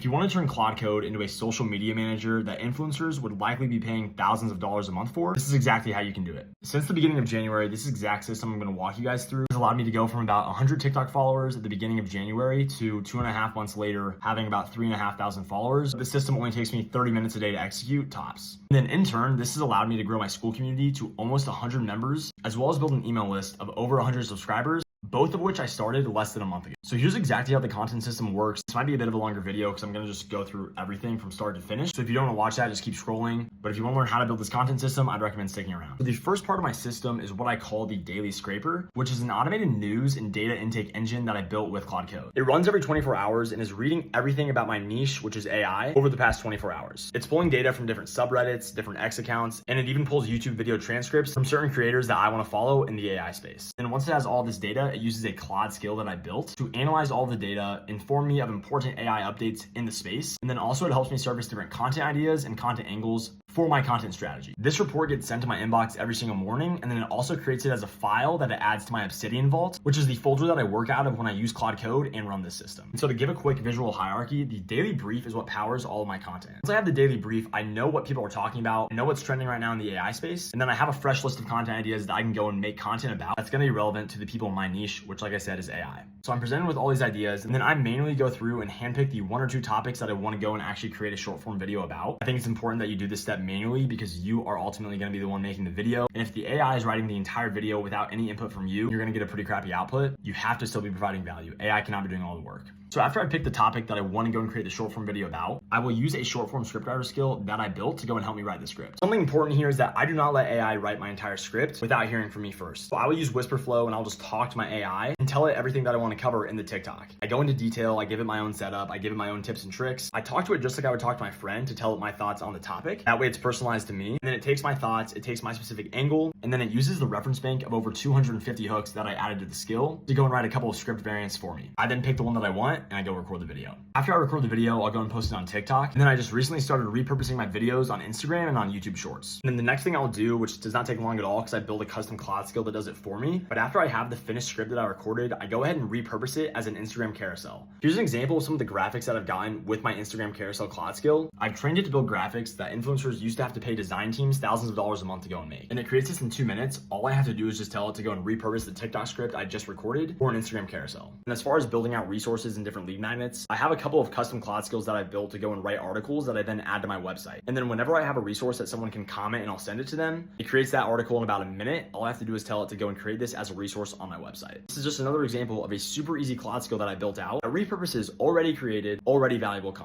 you want to turn Claude Code into a social media manager that influencers would likely be paying thousands of dollars a month for, this is exactly how you can do it. Since the beginning of January, this exact system I'm going to walk you guys through has allowed me to go from about 100 TikTok followers at the beginning of January to 2.5 months later having about 3,500 followers. The system only takes me 30 minutes a day to execute, tops. And then in turn, this has allowed me to grow my school community to almost 100 members, as well as build an email list of over 100 subscribers, both of which I started less than a month ago. So here's exactly how the content system works. This might be a bit of a longer video because I'm gonna just go through everything from start to finish. So if you don't wanna watch that, just keep scrolling. But if you wanna learn how to build this content system, I'd recommend sticking around. So the first part of my system is what I call the Daily Scraper, which is an automated news and data intake engine that I built with Claude Code. It runs every 24 hours and is reading everything about my niche, which is AI, over the past 24 hours. It's pulling data from different subreddits, different X accounts, and it even pulls YouTube video transcripts from certain creators that I wanna follow in the AI space. And once it has all this data, it uses a Claude skill that I built to analyze all the data, inform me of important AI updates in the space, and then also it helps me surface different content ideas and content angles for my content strategy. This report gets sent to my inbox every single morning, and then it also creates it as a file that it adds to my Obsidian Vault, which is the folder that I work out of when I use Claude Code and run this system. And so to give a quick visual hierarchy, the daily brief is what powers all of my content. Once I have the daily brief, I know what people are talking about, I know what's trending right now in the AI space, and then I have a fresh list of content ideas that I can go and make content about that's gonna be relevant to the people in my niche, which like I said is AI. So I'm presented with all these ideas, and then I manually go through and handpick the 1 or 2 topics that I wanna go and actually create a short form video about. I think it's important that you do this step manually because you are ultimately gonna be the one making the video. And if the AI is writing the entire video without any input from you, you're gonna get a pretty crappy output. You have to still be providing value. AI cannot be doing all the work. So after I pick the topic that I want to go and create the short form video about, I will use a short form scriptwriter skill that I built to go and help me write the script. Something important here is that I do not let AI write my entire script without hearing from me first. So I will use Whisperflow and I'll just talk to my AI and tell it everything that I want to cover in the TikTok. I go into detail, I give it my own setup, I give it my own tips and tricks. I talk to it just like I would talk to my friend to tell it my thoughts on the topic. That way it's personalized to me. And then it takes my thoughts, it takes my specific angle, and then it uses the reference bank of over 250 hooks that I added to the skill to go and write a couple of script variants for me. I then pick the one that I want and I go record the video. After I record the video, I'll go and post it on TikTok. And then I just recently started repurposing my videos on Instagram and on YouTube Shorts. And then the next thing I'll do, which does not take long at all because I build a custom Claude skill that does it for me. But after I have the finished script that I recorded, I go ahead and repurpose it as an Instagram carousel. Here's an example of some of the graphics that I've gotten with my Instagram carousel Claude skill. I've trained it to build graphics that influencers used to have to pay design teams thousands of dollars a month to go and make. And it creates this in 2 minutes. All I have to do is just tell it to go and repurpose the TikTok script I just recorded for an Instagram carousel. And as far as building out resources and different lead magnets, I have a couple of custom Claude skills that I built to go and write articles that I then add to my website. And then whenever I have a resource that someone can comment and I'll send it to them, it creates that article in about a minute. All I have to do is tell it to go and create this as a resource on my website. This is just another example of a super easy Claude skill that I built out that repurposes already created, already valuable content.